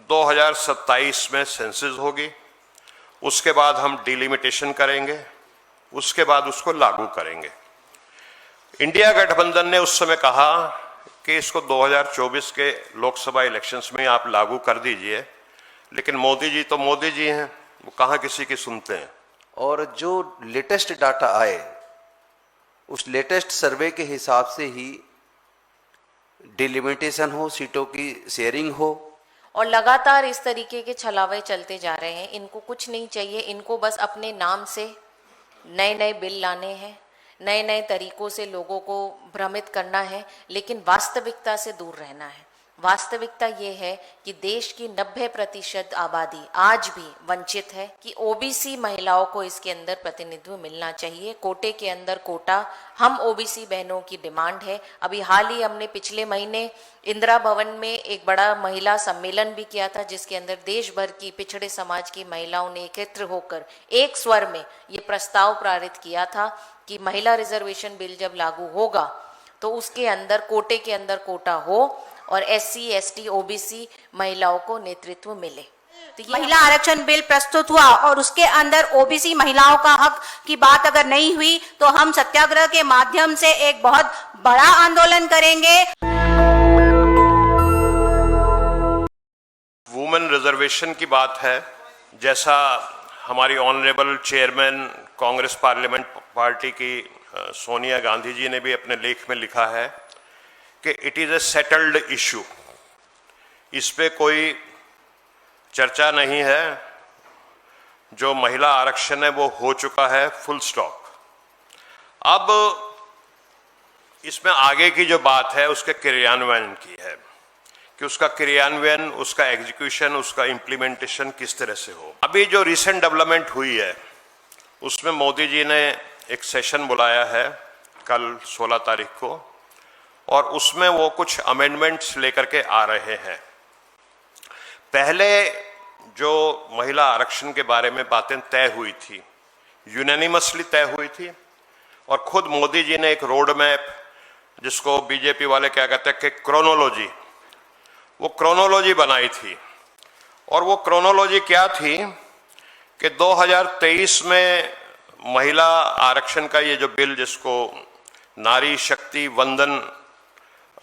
2027 में सेंसस होगी, उसके बाद हम डिलिमिटेशन करेंगे, उसके बाद उसको लागू करेंगे। इंडिया गठबंधन ने उस समय कहा कि इसको 2024 के लोकसभा इलेक्शंस में आप लागू कर दीजिए, लेकिन मोदी जी तो मोदी जी हैं, वो कहाँ किसी की सुनते हैं। और जो लेटेस्ट डाटा आए उस लेटेस्ट सर्वे के हिसाब से ही डिलिमिटेशन हो, सीटों की शेयरिंग हो, और लगातार इस तरीके के छलावे चलते जा रहे हैं। इनको कुछ नहीं चाहिए, इनको बस अपने नाम से नए नए बिल लाने हैं, नए नए तरीकों से लोगों को भ्रमित करना है, लेकिन वास्तविकता से दूर रहना है। वास्तविकता ये है कि देश की 90% आबादी आज भी वंचित है कि ओबीसी महिलाओं को इसके अंदर प्रतिनिधित्व मिलना चाहिए। कोटे के अंदर कोटा हम ओबीसी बहनों की डिमांड है। अभी हाल ही हमने पिछले महीने इंदिरा भवन में एक बड़ा महिला सम्मेलन भी किया था, जिसके अंदर देश भर की पिछड़े समाज की महिलाओं ने एकत्र होकर एक स्वर में ये प्रस्ताव पारित किया था कि महिला रिजर्वेशन बिल जब लागू होगा तो उसके अंदर कोटे के अंदर कोटा हो और SC, ST, OBC महिलाओं को नेतृत्व मिले। तो महिला आरक्षण बिल प्रस्तुत हुआ और उसके अंदर OBC महिलाओं का हक की बात अगर नहीं हुई तो हम सत्याग्रह के माध्यम से एक बहुत बड़ा आंदोलन करेंगे। वुमेन रिजर्वेशन की बात है, जैसा हमारी honourable chairman Congress parliament party की सोनिया गांधी जी ने भी अपने लेख में लिखा है कि it is a settled issue, इस पे कोई चर्चा नहीं है। जो महिला आरक्षण है वो हो चुका है, फुल स्टॉप। अब इसमें आगे की जो बात है उसके क्रियान्वयन की है कि उसका क्रियान्वयन, उसका एग्जीक्यूशन, उसका इम्प्लीमेंटेशन किस तरह से हो। अभी जो रिसेंट डेवलपमेंट हुई है उसमें मोदी जी ने एक सेशन बुलाया है कल 16 तारीख को, और उसमें वो कुछ अमेंडमेंट्स लेकर के आ रहे हैं। पहले जो महिला आरक्षण के बारे में बातें तय हुई थी, यूनानिमसली तय हुई थी, और खुद मोदी जी ने एक रोड मैप, जिसको बीजेपी वाले क्या कहते हैं कि क्रोनोलॉजी, वो क्रोनोलॉजी बनाई थी। और वो क्रोनोलॉजी क्या थी कि 2023 में महिला आरक्षण का ये जो बिल, जिसको नारी शक्ति वंदन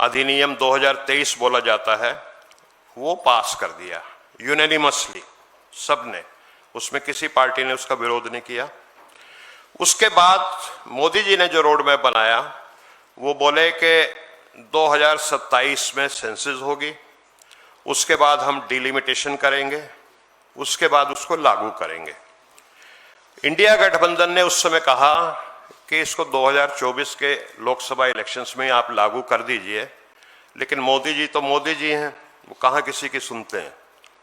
अधिनियम 2023 बोला जाता है, वो पास कर दिया यूनानिमसली, सबने, उसमें किसी पार्टी ने उसका विरोध नहीं किया। उसके बाद मोदी जी ने जो रोड मैप बनाया वो बोले कि 2027 में सेंसस होगी, उसके बाद हम डिलिमिटेशन करेंगे, उसके बाद उसको लागू करेंगे। इंडिया गठबंधन ने उस समय कहा कि इसको 2024 के लोकसभा इलेक्शंस में आप लागू कर दीजिए, लेकिन मोदी जी तो मोदी जी हैं, वो कहाँ किसी की सुनते हैं।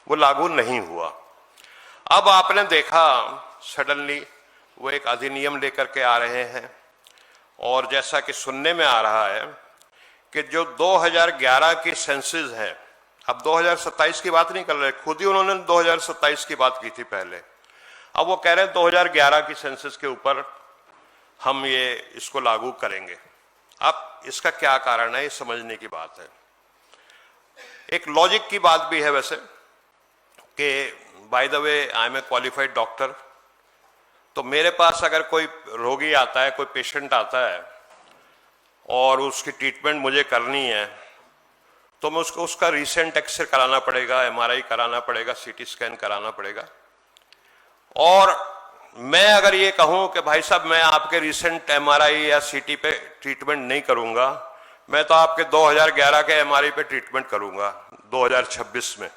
वो लागू नहीं हुआ। अब आपने देखा सडनली वो एक अधिनियम लेकर के आ रहे हैं, और जैसा कि सुनने में आ रहा है कि जो 2011 की सेंसस है, अब 2027 की बात नहीं कर रहे, खुद ही उन्होंने 2027 की बात की थी पहले, अब वो कह रहे हैं 2011 की सेंसस के ऊपर हम ये इसको लागू करेंगे। अब इसका क्या कारण है, ये समझने की बात है। एक लॉजिक की बात भी है वैसे कि by the way I am a qualified doctor, तो मेरे पास अगर कोई रोगी आता है, कोई पेशेंट आता है और उसकी ट्रीटमेंट मुझे करनी है, तो मैं उसको उसका रिसेंट एक्सरे कराना पड़ेगा, MRI कराना पड़ेगा, CT स्कैन कराना पड़ेगा। और मैं अगर ये कहूं कि भाई साहब मैं आपके रिसेंट MRI या CT पे ट्रीटमेंट नहीं करूंगा, मैं तो आपके 2011 के MRI पे ट्रीटमेंट करूंगा 2026 में,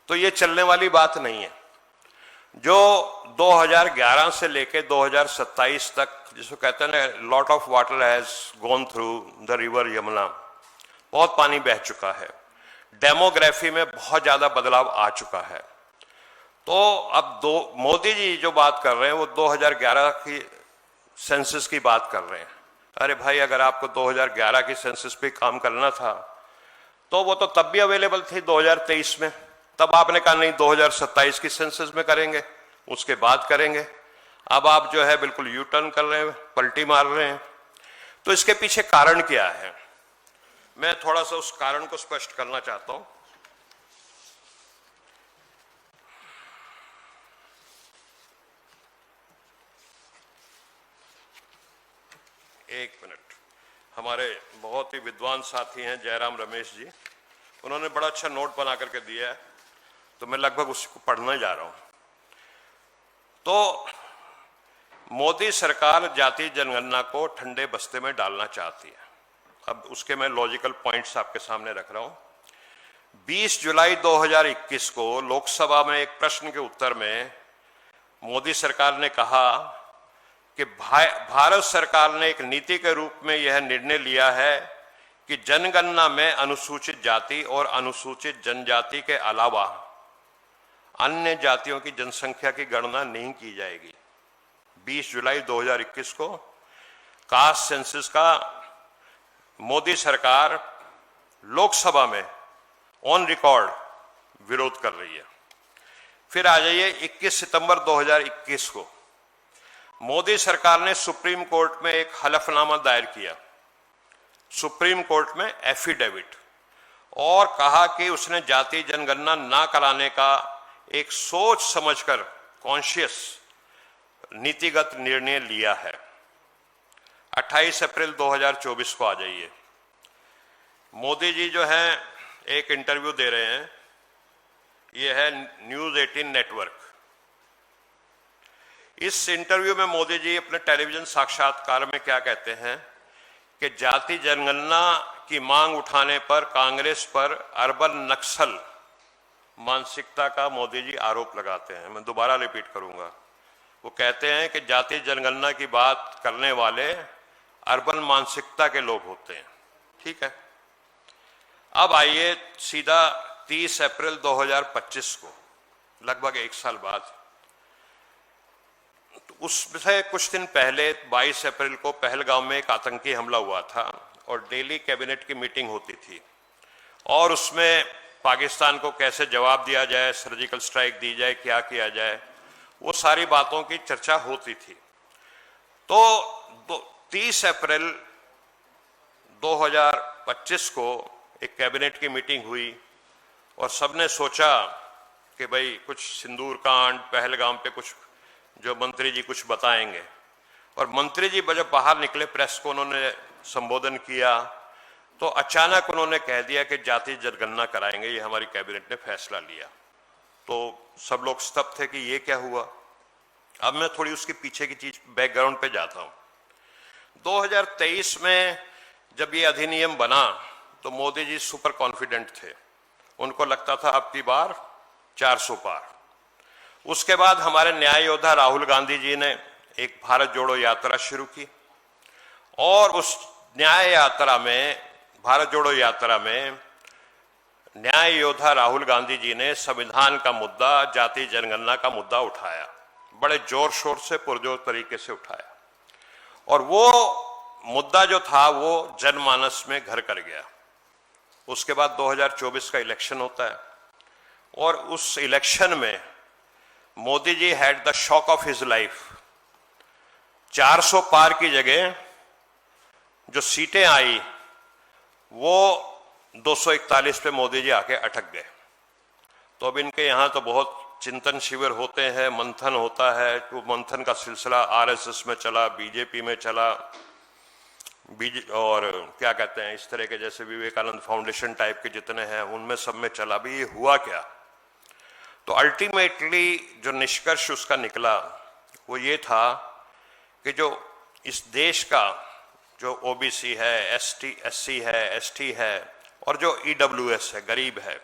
तो ये चलने वाली बात नहीं है। जो 2011 से लेके 2027 तक, जिसको कहते हैं ना, lot of water has gone through the river Yamuna, बहुत पानी बह चुका है, डेमोग्राफी में बहुत ज्यादा बदलाव आ चुका है। तो अब मोदी जी जो बात कर रहे हैं वो 2011 की सेंसस की बात कर रहे हैं। अरे भाई, अगर आपको 2011 की सेंसस पे काम करना था तो वो तो तब भी अवेलेबल थी 2023 में, तब आपने कहा नहीं 2027 की सेंसस में करेंगे, उसके बाद करेंगे। अब आप जो है बिल्कुल यू टर्न कर रहे हैं, पलटी मार रहे हैं। तो इसके पीछे कारण क्या है, मैं थोड़ा सा उस कारण को स्पष्ट करना चाहता हूं। एक मिनट, हमारे बहुत ही विद्वान साथी हैं जयराम रमेश जी, उन्होंने बड़ा अच्छा नोट बना करके दिया है, तो मैं लगभग उसको पढ़ने जा रहा हूं। तो मोदी सरकार जाति जनगणना को ठंडे बस्ते में डालना चाहती है। अब उसके मैं लॉजिकल पॉइंट्स आपके सामने रख रहा हूं। 20 जुलाई 2021 को लोकसभा में एक प्रश्न के उत्तर में मोदी सरकार ने कहा कि भारत सरकार ने एक नीति के रूप में यह निर्णय लिया है कि जनगणना में अनुसूचित जाति और अनुसूचित जनजाति के अलावा अन्य जातियों की जनसंख्या की गणना नहीं की जाएगी। 20 जुलाई 2021 को कास्ट सेंसस का मोदी सरकार लोकसभा में ऑन रिकॉर्ड विरोध कर रही है। फिर आ जाइए 21 सितंबर 2021 को मोदी सरकार ने सुप्रीम कोर्ट में एक हलफनामा दायर किया, सुप्रीम कोर्ट में एफिडेविट, और कहा कि उसने जाति जनगणना ना कराने का एक सोच समझकर कॉन्शियस नीतिगत निर्णय लिया है। 28 अप्रैल 2024 को आ जाइए, मोदी जी जो हैं एक इंटरव्यू दे रहे हैं, ये है न्यूज 18 नेटवर्क। इस इंटरव्यू में मोदी जी अपने टेलीविजन साक्षात्कार में क्या कहते हैं कि जाति जनगणना की मांग उठाने पर कांग्रेस पर अर्बन नक्सल मानसिकता का मोदी जी आरोप लगाते हैं। मैं दोबारा रिपीट करूंगा, वो कहते हैं कि जाति जनगणना की बात करने वाले अर्बन मानसिकता के लोग होते हैं। ठीक है, अब आइए सीधा 30 अप्रैल 2025 को, लगभग एक साल बाद, तो उससे कुछ दिन पहले 22 अप्रैल को पहलगांव में एक आतंकी हमला हुआ था और दिल्ली कैबिनेट की मीटिंग होती थी और उसमें पाकिस्तान को कैसे जवाब दिया जाए, सर्जिकल स्ट्राइक दी जाए, क्या किया जाए, वो सारी बातों की चर्चा होती थी। तो 30 अप्रैल 2025 को एक कैबिनेट की मीटिंग हुई और सबने सोचा कि भाई कुछ सिंदूर कांड, पहलगाम पे कुछ जो मंत्री जी कुछ बताएंगे, और मंत्री जी जब बाहर निकले प्रेस को उन्होंने संबोधन किया तो अचानक उन्होंने कह दिया कि जाति जनगणना कराएंगे, ये हमारी कैबिनेट ने फैसला लिया। तो सब लोग स्तब्ध थे कि ये क्या हुआ। अब मैं थोड़ी उसके पीछे की चीज बैकग्राउंड पे जाता हूं। 2023 में जब ये अधिनियम बना तो मोदी जी सुपर कॉन्फिडेंट थे, उनको लगता था अब की बार 400 पार। उसके बाद हमारे न्याय योद्धा राहुल गांधी जी ने एक भारत जोड़ो यात्रा शुरू की और उस न्याय यात्रा में, भारत जोड़ो यात्रा में न्याय योद्धा राहुल गांधी जी ने संविधान का मुद्दा, जाति जनगणना का मुद्दा उठाया, बड़े जोर शोर से पुरजोर तरीके से उठाया, और वो मुद्दा जो था वो जनमानस में घर कर गया। उसके बाद 2024 का इलेक्शन होता है और उस इलेक्शन में Modi ji had the shock of his life. 400 पार की जगह जो सीटें आई वो 241 पे मोदी जी आके अटक गए। तो अब इनके यहाँ तो बहुत चिंतन शिविर होते हैं, मंथन होता है, तो मंथन का सिलसिला आरएसएस में चला, बीजेपी में चला, और क्या कहते हैं इस तरह के जैसे विवेकानंद फाउंडेशन टाइप के जितने हैं उनमें सब में चला। भी ये हुआ क्या, तो अल्टीमेटली जो निष्कर्ष उसका निकला वो ये था कि जो इस देश का जो ओबीसी है, एसटी, एससी है, एसटी है और जो ईडब्ल्यूएस है, गरीब है,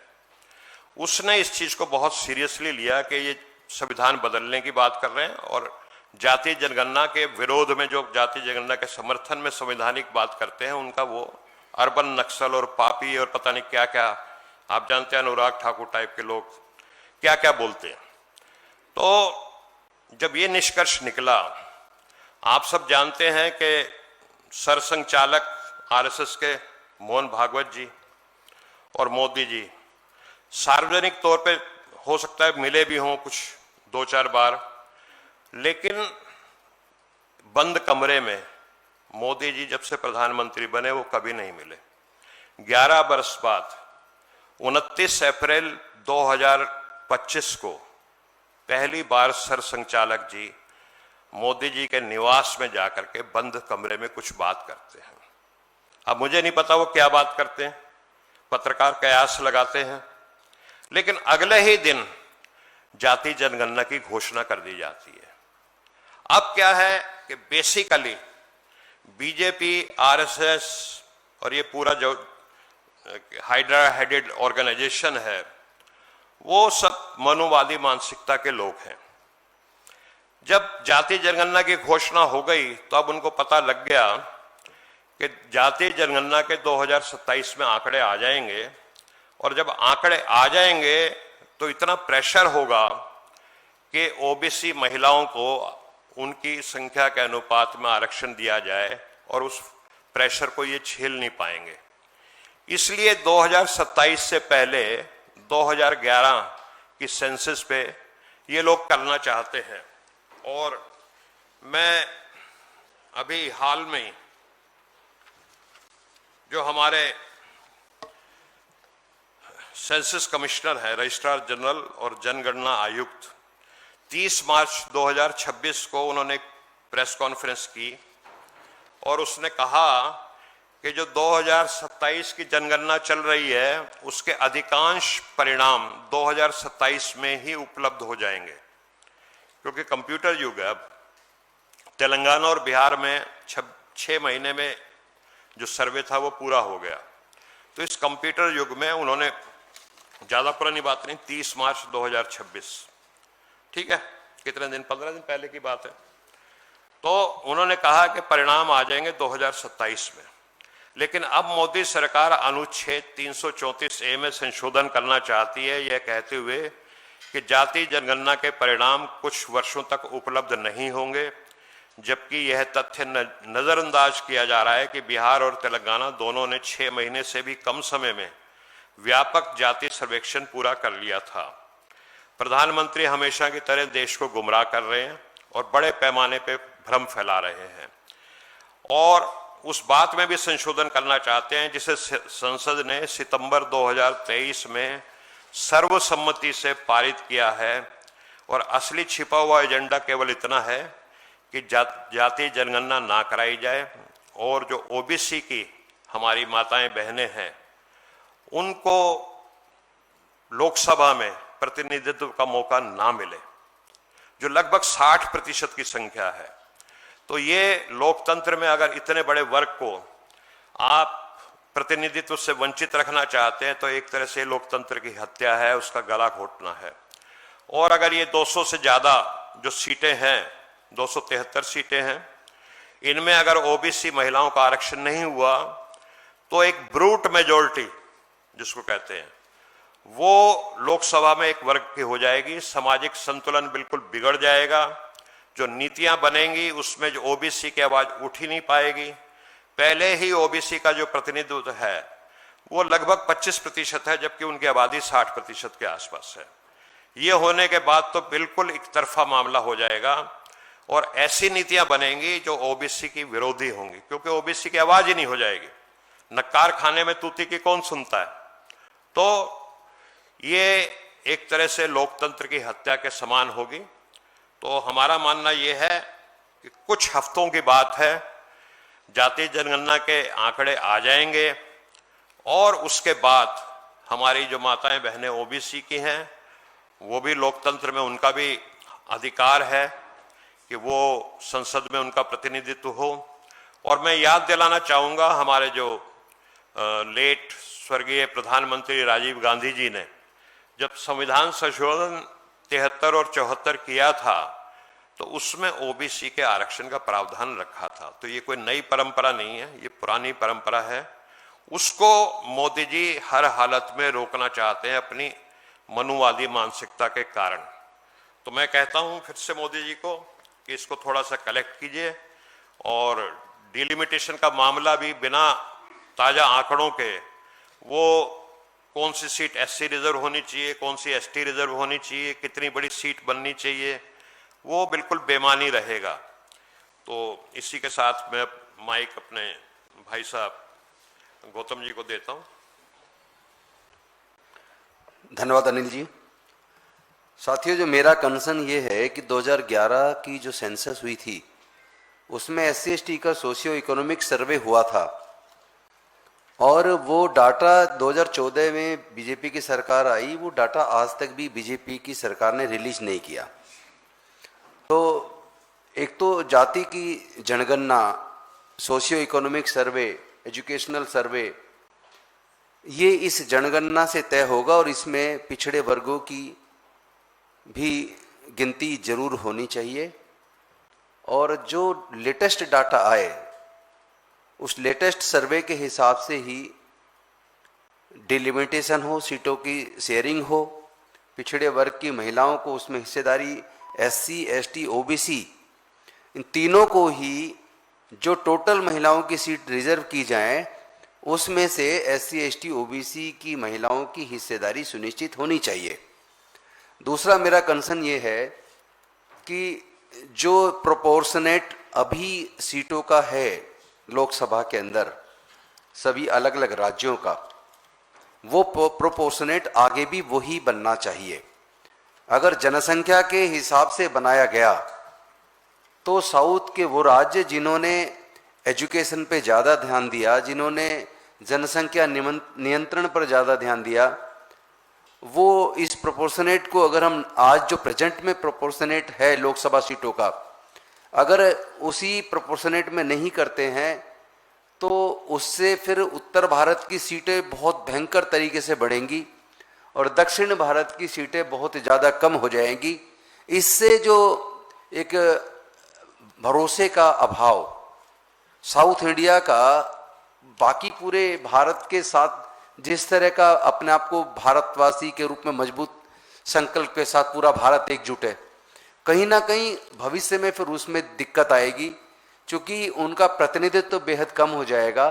उसने इस चीज को बहुत सीरियसली लिया कि ये संविधान बदलने की बात कर रहे हैं और जाति जनगणना के विरोध में, जो जाति जनगणना के समर्थन में संवैधानिक बात करते हैं, उनका वो अर्बन नक्सल और पापी और पता नहीं क्या क्या, आप जानते हैं अनुराग ठाकुर टाइप के लोग क्या क्या बोलते हैं। तो जब ये निष्कर्ष निकला, आप सब जानते हैं कि सरसंघचालक आरएसएस के मोहन भागवत जी और मोदी जी सार्वजनिक तौर पे हो सकता है मिले भी हों कुछ 2-4 बार, लेकिन बंद कमरे में मोदी जी जब से प्रधानमंत्री बने वो कभी नहीं मिले। 11 बरस बाद 29 अप्रैल 2025 को पहली बार सरसंघचालक जी मोदी जी के निवास में जाकर के बंद कमरे में कुछ बात करते हैं। अब मुझे नहीं पता वो क्या बात करते हैं, पत्रकार कयास लगाते हैं, लेकिन अगले ही दिन जाति जनगणना की घोषणा कर दी जाती है। अब क्या है कि बेसिकली बीजेपी, आरएसएस और ये पूरा जो हाइड्रा हेडेड ऑर्गेनाइजेशन है, वो सब मनुवादी मानसिकता के लोग हैं। जब जाति जनगणना की घोषणा हो गई तो अब उनको पता लग गया कि जाति जनगणना के 2027 में आंकड़े आ जाएंगे, और जब आंकड़े आ जाएंगे तो इतना प्रेशर होगा कि ओबीसी महिलाओं को उनकी संख्या के अनुपात में आरक्षण दिया जाए, और उस प्रेशर को ये झेल नहीं पाएंगे। इसलिए 2027 से पहले 2011 की सेंसस पे ये लोग करना चाहते हैं। और मैं अभी हाल में जो हमारे सेंसस कमिश्नर है, रजिस्ट्रार जनरल और जनगणना आयुक्त, 30 मार्च 2026 को उन्होंने प्रेस कॉन्फ्रेंस की और उसने कहा कि जो 2027 की जनगणना चल रही है उसके अधिकांश परिणाम 2027 में ही उपलब्ध हो जाएंगे, क्योंकि कंप्यूटर युग है। अब तेलंगाना और बिहार में 6 महीने में जो सर्वे था वो पूरा हो गया। तो इस कंप्यूटर युग में उन्होंने, ज्यादा पुरानी बात नहीं, 30 मार्च 2026, ठीक है, कितने दिन, 15 दिन पहले की बात है, तो उन्होंने कहा कि परिणाम आ जाएंगे 2027 में। लेकिन अब मोदी सरकार अनुच्छेद 334A में संशोधन करना चाहती है, यह कहते हुए कि जाति जनगणना के परिणाम कुछ वर्षों तक उपलब्ध नहीं होंगे, जबकि यह तथ्य नजरअंदाज किया जा रहा है कि बिहार और तेलंगाना दोनों ने 6 महीने से भी कम समय में व्यापक जाति सर्वेक्षण पूरा कर लिया था। प्रधानमंत्री हमेशा की तरह देश को गुमराह कर रहे हैं और बड़े पैमाने पर भ्रम फैला रहे हैं, और उस बात में भी संशोधन करना चाहते हैं जिसे संसद ने सितंबर 2023 में सर्वसम्मति से पारित किया है। और असली छिपा हुआ एजेंडा केवल इतना है कि जाति जनगणना ना कराई जाए, और जो ओबीसी की हमारी माताएं बहनें हैं उनको लोकसभा में प्रतिनिधित्व का मौका ना मिले, जो लगभग 60% की संख्या है। तो ये लोकतंत्र में अगर इतने बड़े वर्ग को आप प्रतिनिधित्व से वंचित रखना चाहते हैं तो एक तरह से लोकतंत्र की हत्या है, उसका गला घोटना है। और अगर ये 200 से ज्यादा जो सीटें हैं, 273 सीटें हैं, इनमें अगर ओबीसी महिलाओं का आरक्षण नहीं हुआ तो एक ब्रूट मेजॉरिटी जिसको कहते हैं वो लोकसभा में एक वर्ग की हो जाएगी। सामाजिक संतुलन बिल्कुल बिगड़ जाएगा। जो नीतियां बनेंगी उसमें जो ओबीसी की आवाज उठ ही नहीं पाएगी। पहले ही ओबीसी का जो प्रतिनिधित्व है वो लगभग 25% है, जबकि उनकी आबादी 60% के आसपास है। ये होने के बाद तो बिल्कुल एक तरफा मामला हो जाएगा, और ऐसी नीतियां बनेंगी जो ओबीसी की विरोधी होंगी, क्योंकि ओबीसी की आवाज ही नहीं हो जाएगी। नक्कार खाने में तूती की कौन सुनता है। तो ये एक तरह से लोकतंत्र की हत्या के समान होगी। तो हमारा मानना यह है कि कुछ हफ्तों की बात है, जाति जनगणना के आंकड़े आ जाएंगे, और उसके बाद हमारी जो माताएं बहनें ओबीसी की हैं वो भी लोकतंत्र में उनका भी अधिकार है कि वो संसद में उनका प्रतिनिधित्व हो। और मैं याद दिलाना चाहूँगा, हमारे जो लेट स्वर्गीय प्रधानमंत्री राजीव गांधी जी ने जब संविधान संशोधन 73 और 74 किया था तो उसमें ओबीसी के आरक्षण का प्रावधान रखा था। तो ये कोई नई परंपरा नहीं है, ये पुरानी परंपरा है। उसको मोदी जी हर हालत में रोकना चाहते हैं अपनी मनुवादी मानसिकता के कारण। तो मैं कहता हूं फिर से मोदी जी को कि इसको थोड़ा सा कलेक्ट कीजिए, और डिलिमिटेशन का मामला भी बिना ताजा आंकड़ों के, वो कौन सी सीट एससी रिजर्व होनी चाहिए, कौन सी एसटी रिजर्व होनी चाहिए, कितनी बड़ी सीट बननी चाहिए, वो बिल्कुल बेमानी रहेगा। तो इसी के साथ मैं माइक अपने भाई साहब गौतम जी को देता हूं। धन्यवाद अनिल जी। साथियों, जो मेरा कंसर्न ये है कि 2011 की जो सेंसस हुई थी उसमें SC/ST का सोशियो इकोनॉमिक सर्वे हुआ था और वो डाटा 2014 में बीजेपी की सरकार आई, वो डाटा आज तक भी बीजेपी की सरकार ने रिलीज नहीं किया। तो एक तो जाति की जनगणना, सोशियो इकोनॉमिक सर्वे, एजुकेशनल सर्वे, ये इस जनगणना से तय होगा और इसमें पिछड़े वर्गों की भी गिनती जरूर होनी चाहिए। और जो लेटेस्ट डाटा आए उस लेटेस्ट सर्वे के हिसाब से ही डिलिमिटेशन हो, सीटों की शेयरिंग हो, पिछड़े वर्ग की महिलाओं को उसमें हिस्सेदारी, SC/ST, OBC, इन तीनों को ही जो टोटल महिलाओं की सीट रिजर्व की जाए उसमें से SC/ST, OBC की महिलाओं की हिस्सेदारी सुनिश्चित होनी चाहिए। दूसरा मेरा कंसर्न ये है कि जो प्रोपोर्शनेट अभी सीटों का है लोकसभा के अंदर सभी अलग अलग राज्यों का, वो प्रोपोर्शनेट आगे भी वही बनना चाहिए। अगर जनसंख्या के हिसाब से बनाया गया तो साउथ के वो राज्य जिन्होंने एजुकेशन पे ज़्यादा ध्यान दिया, जिन्होंने जनसंख्या नियंत्रण पर ज़्यादा ध्यान दिया, वो इस प्रोपोर्शनेट को, अगर हम आज जो प्रेजेंट में प्रोपोर्शनेट है लोकसभा सीटों का, अगर उसी प्रोपोर्शनेट में नहीं करते हैं तो उससे फिर उत्तर भारत की सीटें बहुत भयंकर तरीके से बढ़ेंगी और दक्षिण भारत की सीटें बहुत ज़्यादा कम हो जाएंगी। इससे जो एक भरोसे का अभाव साउथ इंडिया का बाकी पूरे भारत के साथ जिस तरह का अपने आप को भारतवासी के रूप में मजबूत संकल्प के साथ पूरा भारत एकजुट है, कहीं ना कहीं भविष्य में फिर उसमें दिक्कत आएगी, क्योंकि उनका प्रतिनिधित्व तो बेहद कम हो जाएगा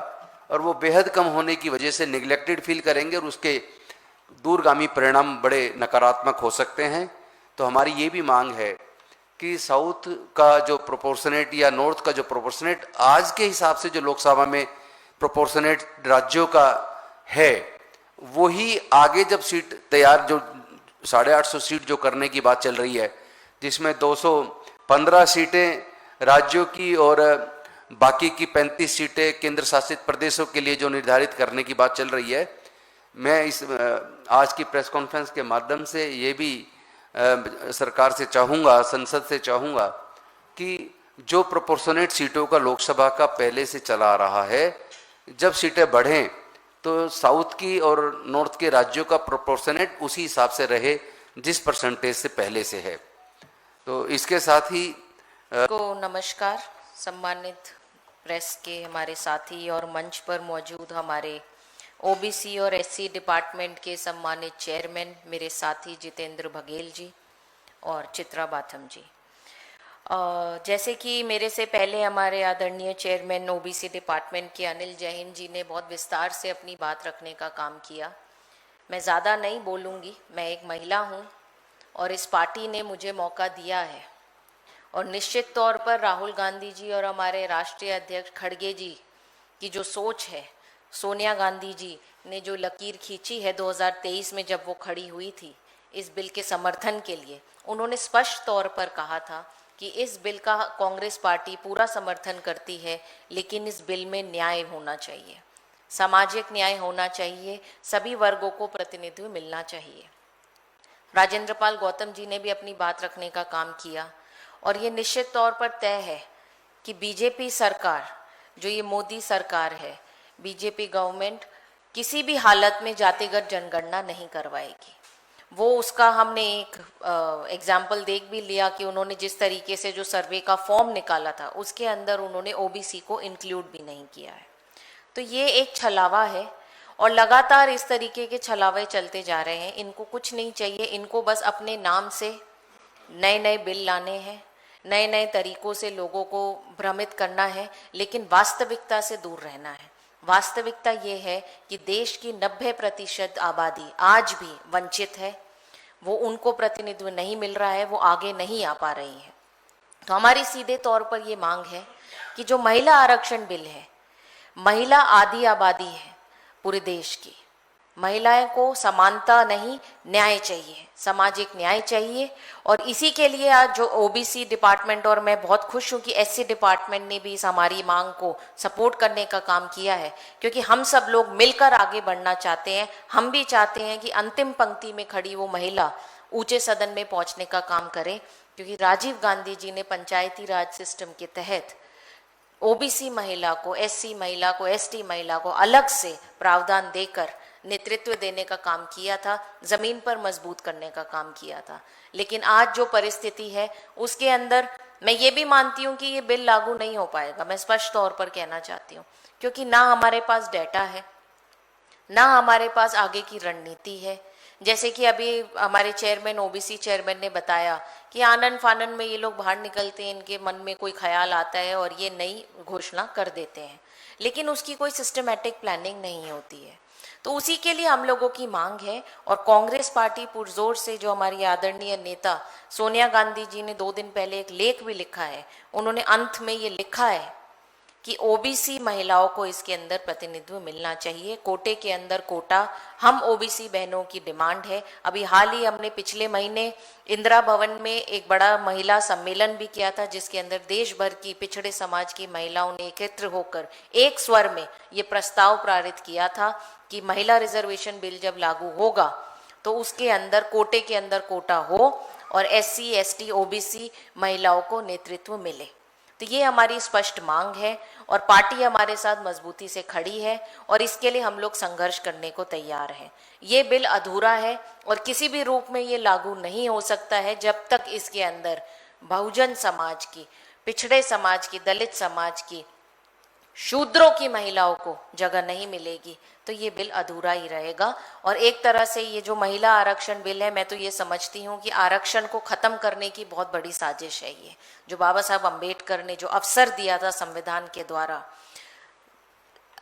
और वो बेहद कम होने की वजह से निगलेक्टेड फील करेंगे और उसके दूरगामी परिणाम बड़े नकारात्मक हो सकते हैं। तो हमारी ये भी मांग है कि साउथ का जो प्रोपोर्शनेट या नॉर्थ का जो प्रोपोर्शनेट आज के हिसाब से जो लोकसभा में प्रोपोर्शनेट राज्यों का है, वही आगे जब सीट तैयार, जो 850 सीट जो करने की बात चल रही है, जिसमें 215 सीटें राज्यों की और बाकी की 35 सीटें केंद्र शासित प्रदेशों के लिए जो निर्धारित करने की बात चल रही है, मैं इस आज की प्रेस कॉन्फ्रेंस के माध्यम से ये भी सरकार से चाहूँगा, संसद से चाहूँगा कि जो प्रोपोर्शनेट सीटों का लोकसभा का पहले से चला आ रहा है, जब सीटें बढ़ें तो साउथ की और नॉर्थ के राज्यों का प्रोपोर्शनेट उसी हिसाब से रहे जिस परसेंटेज से पहले से है। तो इसके साथ ही को नमस्कार। सम्मानित प्रेस के हमारे साथी और मंच पर मौजूद हमारे OBC और SC डिपार्टमेंट के सम्मानित चेयरमैन मेरे साथी जितेंद्र बघेल जी और चित्रा बाथम जी, जैसे कि मेरे से पहले हमारे आदरणीय चेयरमैन OBC डिपार्टमेंट के अनिल जैन जी ने बहुत विस्तार से अपनी बात रखने का काम किया, मैं ज़्यादा नहीं बोलूँगी। मैं एक महिला हूँ और इस पार्टी ने मुझे मौका दिया है और निश्चित तौर पर राहुल गांधी जी और हमारे राष्ट्रीय अध्यक्ष खड़गे जी की जो सोच है, सोनिया गांधी जी ने जो लकीर खींची है 2023 में जब वो खड़ी हुई थी इस बिल के समर्थन के लिए, उन्होंने स्पष्ट तौर पर कहा था कि इस बिल का कांग्रेस पार्टी पूरा समर्थन करती है, लेकिन इस बिल में न्याय होना चाहिए, सामाजिक न्याय होना चाहिए, सभी वर्गों को प्रतिनिधित्व मिलना चाहिए। राजेंद्र पाल गौतम जी ने भी अपनी बात रखने का काम किया और ये निश्चित तौर पर तय है कि बीजेपी सरकार, जो ये मोदी सरकार है, बीजेपी गवर्नमेंट किसी भी हालत में जातिगत जनगणना नहीं करवाएगी। वो उसका हमने एक एग्जाम्पल देख भी लिया कि उन्होंने जिस तरीके से जो सर्वे का फॉर्म निकाला था उसके अंदर उन्होंने OBC को इंक्लूड भी नहीं किया है। तो ये एक छलावा है और लगातार इस तरीके के छलावे चलते जा रहे हैं। इनको कुछ नहीं चाहिए, इनको बस अपने नाम से नए नए बिल लाने हैं, नए नए तरीकों से लोगों को भ्रमित करना है, लेकिन वास्तविकता से दूर रहना है। वास्तविकता ये है कि देश की 90% आबादी आज भी वंचित है, वो उनको प्रतिनिधित्व नहीं मिल रहा है, वो आगे नहीं आ पा रही है। तो हमारी सीधे तौर पर ये मांग है कि जो महिला आरक्षण बिल है, महिला आधी आबादी है पूरे देश की, महिलाएं को समानता नहीं, न्याय चाहिए, सामाजिक न्याय चाहिए। और इसी के लिए आज जो ओबीसी डिपार्टमेंट, और मैं बहुत खुश हूँ कि एससी डिपार्टमेंट ने भी इस हमारी मांग को सपोर्ट करने का काम किया है, क्योंकि हम सब लोग मिलकर आगे बढ़ना चाहते हैं। हम भी चाहते हैं कि अंतिम पंक्ति में खड़ी वो महिला ऊंचे सदन में पहुंचने का काम करे, क्योंकि राजीव गांधी जी ने पंचायती राज सिस्टम के तहत ओबीसी महिला को, एससी महिला को, एसटी महिला को अलग से प्रावधान देकर नेतृत्व देने का काम किया था, जमीन पर मजबूत करने का काम किया था। लेकिन आज जो परिस्थिति है उसके अंदर मैं ये भी मानती हूँ कि ये बिल लागू नहीं हो पाएगा, मैं स्पष्ट तौर पर कहना चाहती हूँ, क्योंकि ना हमारे पास डेटा है, ना हमारे पास आगे की रणनीति है। जैसे कि अभी हमारे चेयरमैन, ओबीसी चेयरमैन ने बताया कि आनन फानन में ये लोग बाहर निकलते हैं, इनके मन में कोई ख्याल आता है और ये नई घोषणा कर देते हैं, लेकिन उसकी कोई सिस्टमैटिक प्लानिंग नहीं होती है। तो उसी के लिए हम लोगों की मांग है, और कांग्रेस पार्टी पुरजोर से, जो हमारी आदरणीय नेता सोनिया गांधी जी ने 2 दिन पहले एक लेख भी लिखा है, उन्होंने अंत में ये लिखा है कि ओबीसी महिलाओं को इसके अंदर प्रतिनिधित्व मिलना चाहिए, कोटे के अंदर कोटा हम ओबीसी बहनों की डिमांड है। अभी हाल ही हमने पिछले महीने इंदिरा भवन में एक बड़ा महिला सम्मेलन भी किया था, जिसके अंदर देश भर की पिछड़े समाज की महिलाओं ने एकत्र होकर एक स्वर में ये प्रस्ताव पारित किया था कि महिला रिजर्वेशन बिल जब लागू होगा तो उसके अंदर कोटे के अंदर कोटा हो और एससी, एसटी, ओबीसी महिलाओं को नेतृत्व मिले। तो ये हमारी स्पष्ट मांग है और पार्टी हमारे साथ मजबूती से खड़ी है और इसके लिए हम लोग संघर्ष करने को तैयार हैं। ये बिल अधूरा है और किसी भी रूप में ये लागू नहीं हो सकता है जब तक इसके अंदर बहुजन समाज की, पिछड़े समाज की, दलित समाज की, शूद्रों की महिलाओं को जगह नहीं मिलेगी। तो ये बिल अधूरा ही रहेगा। और एक तरह से ये जो महिला आरक्षण बिल है, मैं तो ये समझती हूँ कि आरक्षण को खत्म करने की बहुत बड़ी साजिश है। ये जो बाबा साहब अम्बेडकर ने जो अवसर दिया था संविधान के द्वारा,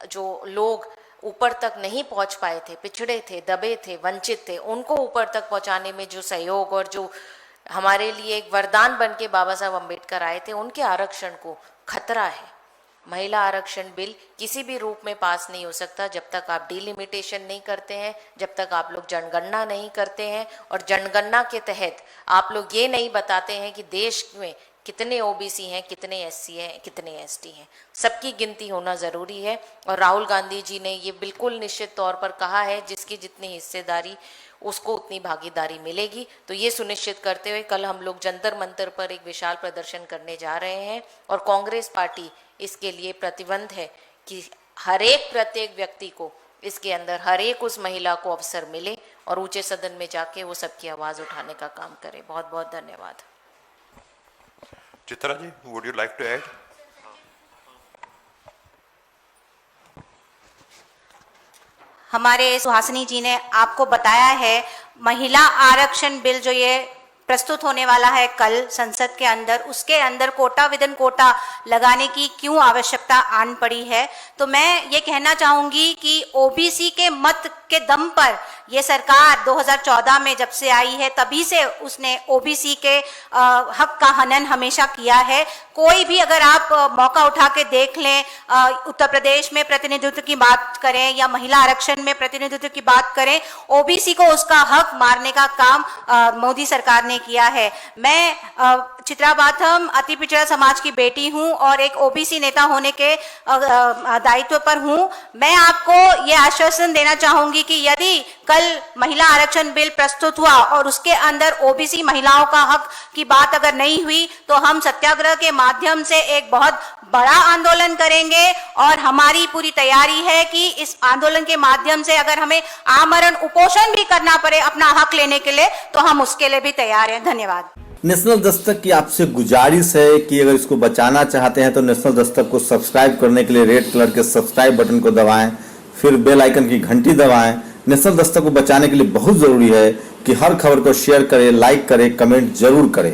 जो लोग ऊपर तक नहीं पहुंच पाए थे, पिछड़े थे, दबे थे, वंचित थे, उनको ऊपर तक पहुंचाने में जो सहयोग और जो हमारे लिए एक वरदान बन के बाबा साहब अम्बेडकर आए थे, उनके आरक्षण को खतरा है। महिला आरक्षण बिल किसी भी रूप में पास नहीं हो सकता जब तक आप डिलिमिटेशन नहीं करते हैं, जब तक आप लोग जनगणना नहीं करते हैं और जनगणना के तहत आप लोग ये नहीं बताते हैं कि देश में कितने ओबीसी हैं, कितने एससी हैं, कितने एसटी हैं। सबकी गिनती होना ज़रूरी है। और राहुल गांधी जी ने ये बिल्कुल निश्चित तौर पर कहा है, जिसकी जितनी हिस्सेदारी उसको उतनी भागीदारी मिलेगी। तो ये सुनिश्चित करते हुए कल हम लोग जंतर मंतर पर एक विशाल प्रदर्शन करने जा रहे हैं और कांग्रेस पार्टी इसके लिए प्रतिबद्ध है कि हर एक प्रत्येक व्यक्ति को इसके अंदर, हर एक उस महिला को अवसर मिले और ऊंचे सदन में जाके वो सबकी आवाज़ उठाने का काम करे। बहुत बहुत धन्यवाद। Chitra ji, would you like to add? हमारे सुहासिनी जी ने आपको बताया है, महिला आरक्षण बिल जो ये प्रस्तुत होने वाला है कल संसद के अंदर, उसके अंदर कोटा विदन कोटा लगाने की क्यों आवश्यकता आन पड़ी है। तो मैं ये कहना चाहूंगी कि ओबीसी के मत के दम पर ये सरकार 2014 में जब से आई है, तभी से उसने ओबीसी के हक का हनन हमेशा किया है। कोई भी अगर आप मौका उठा के देख लें, उत्तर प्रदेश में प्रतिनिधित्व की बात करें या महिला आरक्षण में प्रतिनिधित्व की बात करें, ओबीसी को उसका हक मारने का काम मोदी सरकार ने किया है। मैं चित्रा बाथम अति पिछड़ा समाज की बेटी हूं और एक ओबीसी नेता होने के दायित्व पर हूं। मैं आपको ये आश्वासन देना चाहूंगी कि यदि कल महिला आरक्षण बिल प्रस्तुत हुआ और उसके अंदर ओबीसी महिलाओं का हक की बात अगर नहीं हुई, तो हम सत्याग्रह के माध्यम से एक बहुत बड़ा आंदोलन करेंगे और हमारी पूरी तैयारी है कि इस आंदोलन के माध्यम से अगर हमें आमरण उपोषण भी करना पड़े अपना हक लेने के लिए, तो हम उसके लिए भी तैयार हैं। धन्यवाद। नेशनल दस्तक की आपसे गुजारिश है कि अगर इसको बचाना चाहते हैं तो नेशनल दस्तक को सब्सक्राइब करने के लिए रेड कलर के सब्सक्राइब बटन को दबाएं, फिर बेल आइकन की घंटी दबाएं। नेशनल दस्तक को बचाने के लिए बहुत जरूरी है कि हर खबर को शेयर करें, लाइक करें, कमेंट जरूर करें।